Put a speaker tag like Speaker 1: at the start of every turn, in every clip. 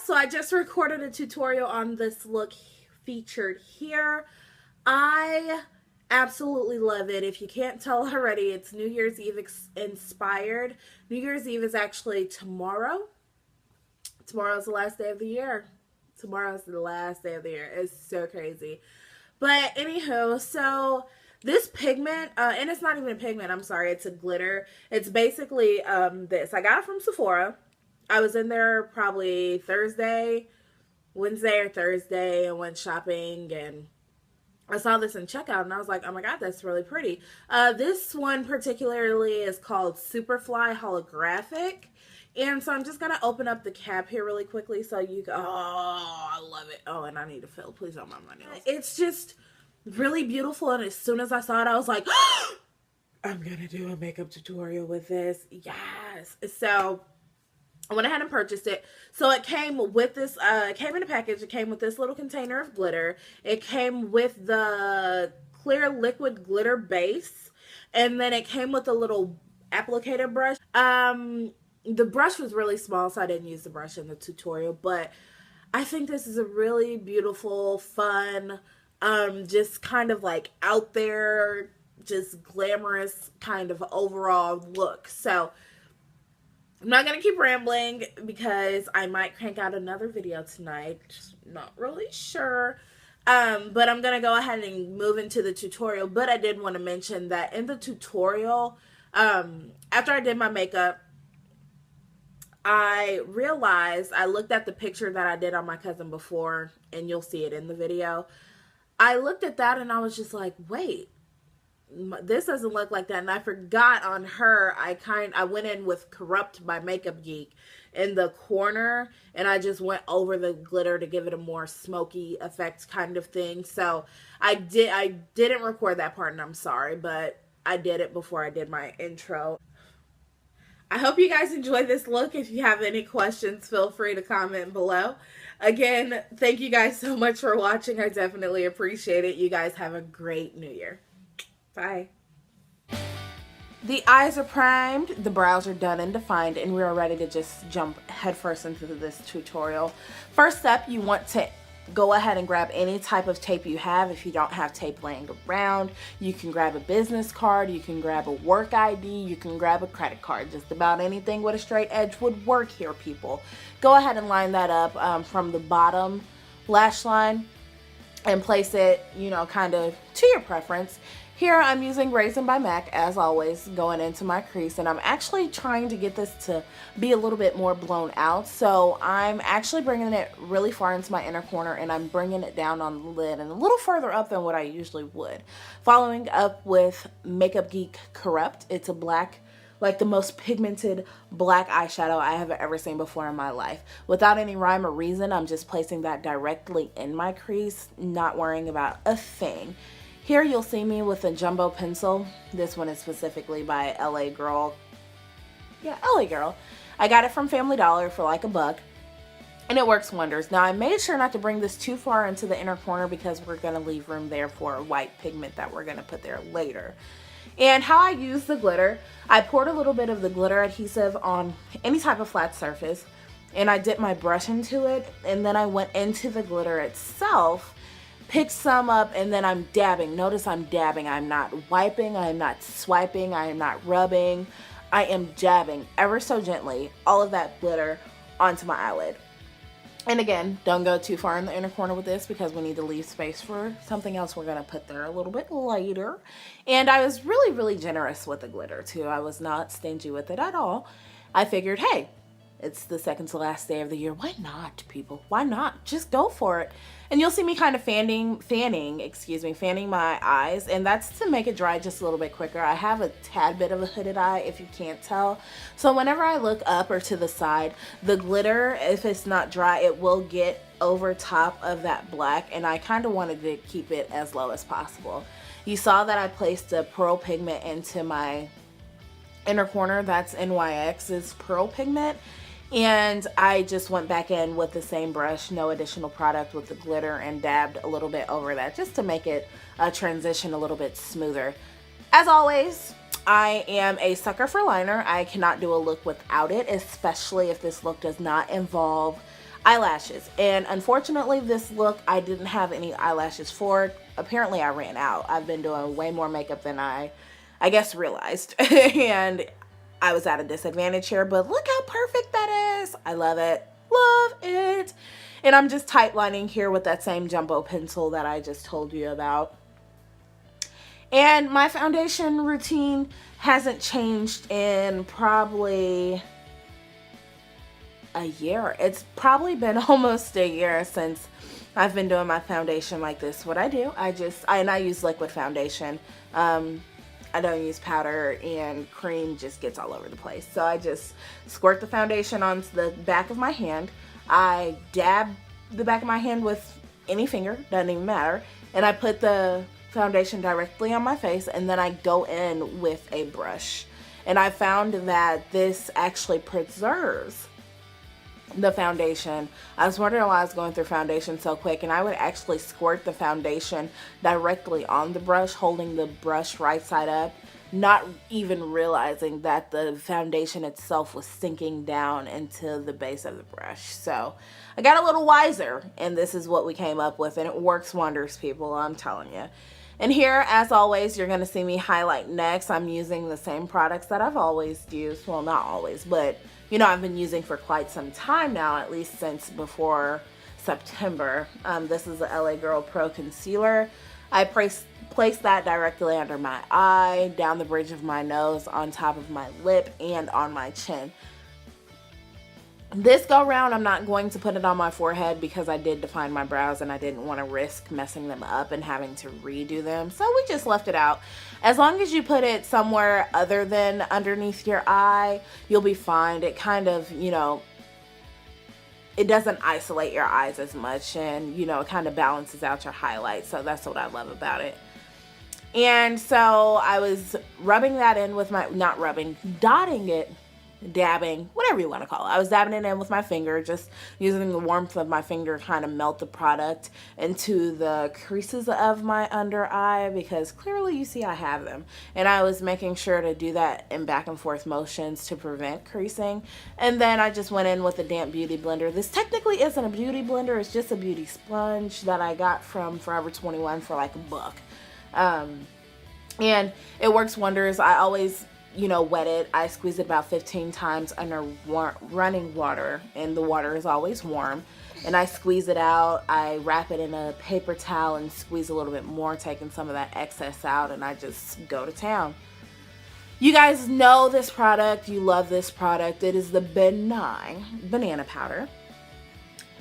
Speaker 1: So I just recorded a tutorial on this look featured here. I absolutely love it. If you can't tell already, it's New Year's Eve inspired. New Year's Eve is actually tomorrow. Tomorrow's the last day of the year. Tomorrow's the last day of the year. It's so crazy. But anywho, so this pigment, and it's not even a pigment, I'm sorry, it's a glitter. It's basically this. I got it from Sephora. I was in there probably Wednesday or Thursday, and went shopping, and I saw this in checkout, and I was like, oh my god, that's really pretty. This one particularly is called Superfly Holographic. And so I'm just going to open up the cap here really quickly so you go, oh, I love it. Oh, and I need to fill. Please don't mind my nails. It's just really beautiful, and as soon as I saw it, I was like, oh, I'm going to do a makeup tutorial with this. Yes. So I went ahead and purchased it. So it came with this, it came in a package. It came with this little container of glitter. It came with the clear liquid glitter base. And then it came with a little applicator brush. The brush was really small, so I didn't use the brush in the tutorial. But I think this is a really beautiful, fun, just kind of like out there, just glamorous kind of overall look. So I'm not going to keep rambling because I might crank out another video tonight. Not really sure. But I'm going to go ahead and move into the tutorial. But I did want to mention that in the tutorial, after I did my makeup, I realized, I looked at the picture that I did on my cousin before, and you'll see it in the video. I looked at that and I was just like, wait, this doesn't look like that. And I forgot on her, I went in with Corrupt by Makeup Geek in the corner, and I just went over the glitter to give it a more smoky effect kind of thing. So I didn't record that part, and I'm sorry, but I did it before I did my intro. I hope you guys enjoy this look. If you have any questions, feel free to comment below. Again, thank you guys so much for watching. I definitely appreciate it. You guys have a great New Year. Bye. The eyes are primed, the brows are done and defined, and we are ready to just jump headfirst into this tutorial. First step, you want to go ahead and grab any type of tape you have. If you don't have tape laying around, you can grab a business card, you can grab a work ID, you can grab a credit card. Just about anything with a straight edge would work here, people. Go ahead and line that up from the bottom lash line and place it, you know, kind of to your preference. Here I'm using Raisin by MAC, as always, going into my crease, and I'm actually trying to get this to be a little bit more blown out. So I'm actually bringing it really far into my inner corner, and I'm bringing it down on the lid and a little further up than what I usually would. Following up with Makeup Geek Corrupt. It's a black, like the most pigmented black eyeshadow I have ever seen before in my life. Without any rhyme or reason, I'm just placing that directly in my crease, not worrying about a thing. Here you'll see me with a jumbo pencil. This one is specifically by LA Girl. Yeah, LA Girl. I got it from Family Dollar for like $1, and it works wonders. Now I made sure not to bring this too far into the inner corner because we're going to leave room there for a white pigment that we're going to put there later. And how I use the glitter, I poured a little bit of the glitter adhesive on any type of flat surface, and I dipped my brush into it, and then I went into the glitter itself, pick some up, and then I'm dabbing. Notice I'm dabbing. I'm not wiping. I'm not swiping. I am not rubbing. I am dabbing ever so gently all of that glitter onto my eyelid. And again, don't go too far in the inner corner with this because we need to leave space for something else we're going to put there a little bit later. And I was really, really generous with the glitter too. I was not stingy with it at all. I figured, hey, it's the second to last day of the year. Why not, people? Why not? Just go for it. And you'll see me kind of fanning my eyes, and that's to make it dry just a little bit quicker. I have a tad bit of a hooded eye, if you can't tell. So whenever I look up or to the side, the glitter, if it's not dry, it will get over top of that black, and I kind of wanted to keep it as low as possible. You saw that I placed a pearl pigment into my inner corner. That's NYX's pearl pigment. And I just went back in with the same brush, no additional product, with the glitter, and dabbed a little bit over that just to make it transition a little bit smoother. As always, I am a sucker for liner. I cannot do a look without it, especially if this look does not involve eyelashes. And unfortunately, this look, I didn't have any eyelashes for. Apparently, I ran out. I've been doing way more makeup than I guess, realized. And I was at a disadvantage here, but look how perfect that is. I love it. Love it. And I'm just tight lining here with that same jumbo pencil that I just told you about. And my foundation routine hasn't changed in probably a year. It's probably been almost a year since I've been doing my foundation like this. What I do, I use liquid foundation. I don't use powder, and cream just gets all over the place. So I just squirt the foundation onto the back of my hand. I dab the back of my hand with any finger, doesn't even matter. And I put the foundation directly on my face, and then I go in with a brush. And I found that this actually preserves the foundation. I was wondering why I was going through foundation so quick, and I would actually squirt the foundation directly on the brush, holding the brush right side up, not even realizing that the foundation itself was sinking down into the base of the brush. So I got a little wiser, and this is what we came up with, and it works wonders, people, I'm telling you. And here, as always, you're going to see me highlight next. I'm using the same products that I've always used. Well, not always, but, you know, I've been using for quite some time now, at least since before September. This is the LA Girl Pro Concealer. I place that directly under my eye, down the bridge of my nose, on top of my lip, and on my chin. This go round, I'm not going to put it on my forehead because I did define my brows and I didn't want to risk messing them up and having to redo them. So we just left it out. As long as you put it somewhere other than underneath your eye, you'll be fine. It kind of, you know, it doesn't isolate your eyes as much, and, you know, it kind of balances out your highlights. So that's what I love about it. And so I was rubbing that in with my, not rubbing, dotting it, dabbing, whatever you want to call it. I was dabbing it in with my finger, just using the warmth of my finger to kind of melt the product into the creases of my under eye, because clearly you see I have them. And I was making sure to do that in back and forth motions to prevent creasing. And then I just went in with a damp beauty blender. This technically isn't a beauty blender, it's just a beauty sponge that I got from Forever 21 for like $1. And it works wonders. I always, you know, wet it. I squeeze it about 15 times under running water, and the water is always warm. And I squeeze it out. I wrap it in a paper towel and squeeze a little bit more, taking some of that excess out, and I just go to town. You guys know this product. You love this product. It is the Benign Banana Powder.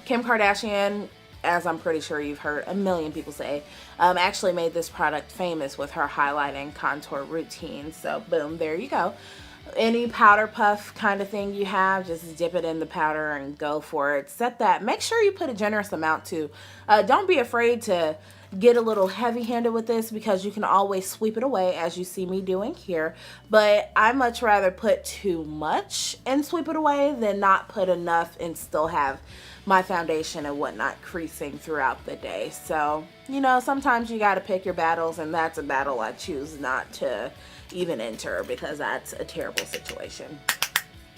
Speaker 1: Kim Kardashian, as I'm pretty sure you've heard a million people say, actually made this product famous with her highlighting contour routine. So boom, there you go. Any powder puff kind of thing you have, just dip it in the powder and go for it. Set that. Make sure you put a generous amount too. Don't be afraid to get a little heavy-handed with this, because you can always sweep it away, as you see me doing here. But I much rather put too much and sweep it away than not put enough and still have my foundation and whatnot creasing throughout the day. So, you know, sometimes you got to pick your battles, and that's a battle I choose not to even enter, because that's a terrible situation.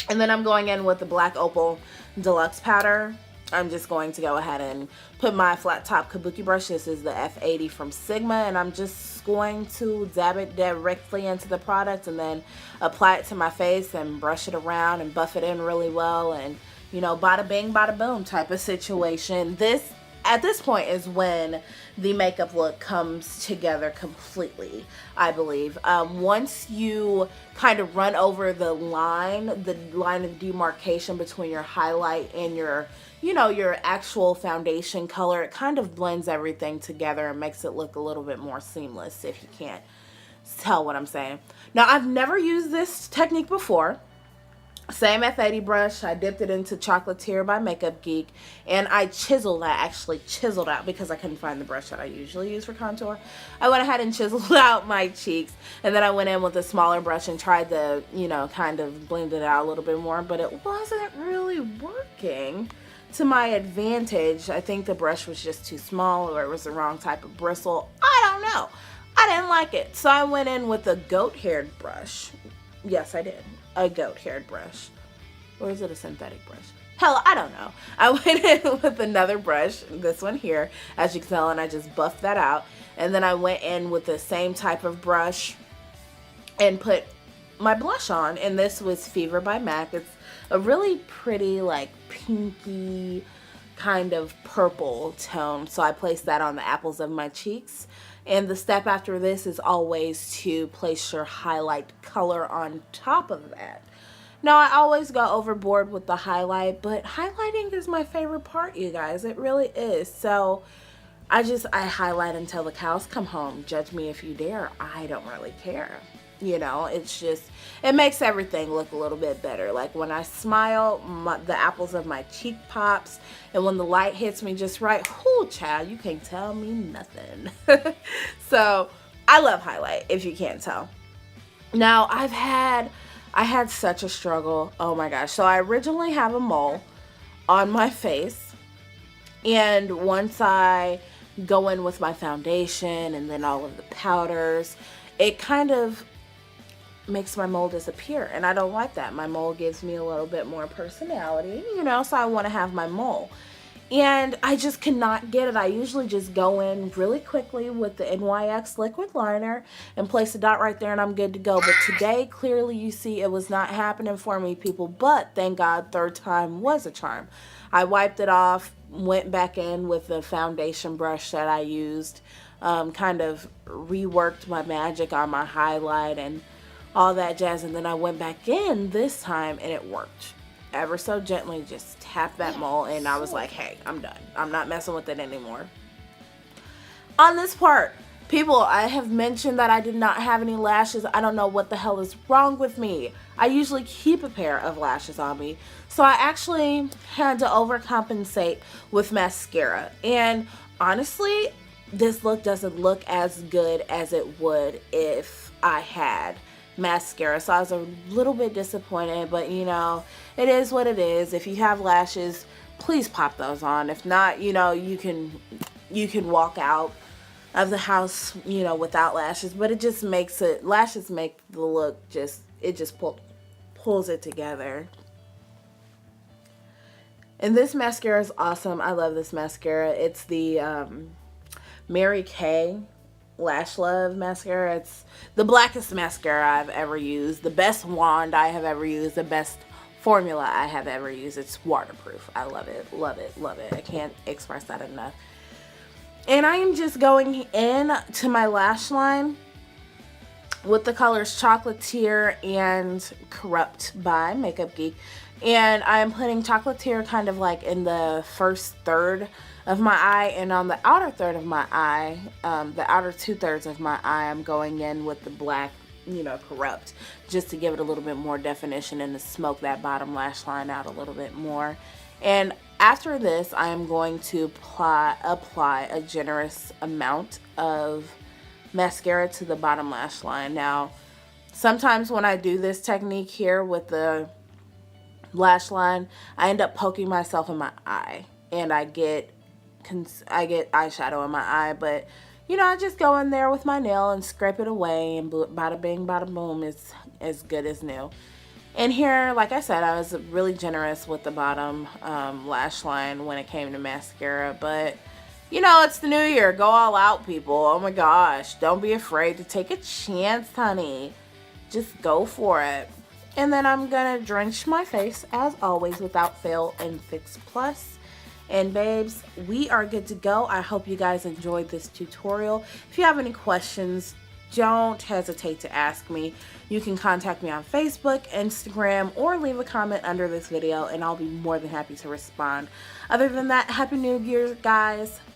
Speaker 1: And then I'm going in with the Black Opal Deluxe Powder. I'm just going to go ahead and put my flat top kabuki brush. This is the F80 from Sigma, and I'm just going to dab it directly into the product and then apply it to my face and brush it around and buff it in really well, and, you know, bada bing, bada boom type of situation. This, at this point, is when the makeup look comes together completely, I believe. Once you kind of run over the line of demarcation between your highlight and your, you know, your actual foundation color, it kind of blends everything together and makes it look a little bit more seamless, if you can't tell what I'm saying. Now, I've never used this technique before. Same F80 brush. I dipped it into Chocolatier by Makeup Geek, and I actually chiseled out, because I couldn't find the brush that I usually use for contour. I went ahead and chiseled out my cheeks, and then I went in with a smaller brush and tried to, you know, kind of blend it out a little bit more, but it wasn't really working to my advantage. I think the brush was just too small, or it was the wrong type of bristle. I don't know. I didn't like it. So I went in with a goat-haired brush. Yes, I did. A goat-haired brush. Or is it a synthetic brush? Hell, I don't know. I went in with another brush, this one here, as you can tell, and I just buffed that out. And then I went in with the same type of brush and put my blush on, and this was Fever by MAC. It's a really pretty, like, pinky kind of purple tone, so I placed that on the apples of my cheeks. And the step after this is always to place your highlight color on top of that. Now, I always go overboard with the highlight, but highlighting is my favorite part, you guys. It really is. So I highlight until the cows come home. Judge me if you dare. I don't really care. You know, it's just, it makes everything look a little bit better. Like when I smile, the apples of my cheek pops, and when the light hits me just right, whoo, child, you can't tell me nothing. So I love highlight, if you can't tell. Now, I had such a struggle. Oh my gosh. So I originally have a mole on my face, and once I go in with my foundation and then all of the powders, it kind of makes my mole disappear, and I don't like that. My mole gives me a little bit more personality, you know, so I want to have my mole. And I just cannot get it. I usually just go in really quickly with the NYX liquid liner and place a dot right there, and I'm good to go. But today, clearly you see it was not happening for me, people. But thank God, third time was a charm. I wiped it off, went back in with the foundation brush that I used, kind of reworked my magic on my highlight and all that jazz, and then I went back in this time and it worked. Ever so gently, just tap that mole, and I was like, hey, I'm done. I'm not messing with it anymore. On this part, people, I have mentioned that I did not have any lashes. I don't know what the hell is wrong with me. I usually keep a pair of lashes on me, so I actually had to overcompensate with mascara. And honestly, this look doesn't look as good as it would if I had mascara, so I was a little bit disappointed, but you know, it is what it is. If you have lashes, please pop those on. If not, you know, you can walk out of the house, you know, without lashes, but it just makes it, lashes make the look just, it just pulls it together. And this mascara is awesome. I love this mascara. It's the Mary Kay Lash Love mascara. It's the blackest mascara I've ever used, the best wand I have ever used, the best formula I have ever used. It's waterproof. I love it, love it, love it. I can't express that enough. And I am just going in to my lash line with the colors Chocolatier and Corrupt by Makeup Geek. And I am putting Chocolatier kind of like in the first third of my eye, and on the outer third of my eye, the outer 2/3 of my eye, I'm going in with the black, you know, Corrupt, just to give it a little bit more definition and to smoke that bottom lash line out a little bit more. And after this, I am going to apply a generous amount of mascara to the bottom lash line. Now, sometimes when I do this technique here with the lash line, I end up poking myself in my eye, and I get eyeshadow in my eye, but you know, I just go in there with my nail and scrape it away, and bada bing, bada boom, it's as good as new. And here, like I said, I was really generous with the bottom lash line when it came to mascara, but you know, it's the new year. Go all out, people. Oh my gosh, don't be afraid to take a chance, honey. Just go for it. And then I'm gonna drench my face, as always, without fail, in Fix Plus. And babes, we are good to go. I hope you guys enjoyed this tutorial. If you have any questions, don't hesitate to ask me. You can contact me on Facebook, Instagram, or leave a comment under this video, and I'll be more than happy to respond. Other than that, Happy New Year, guys.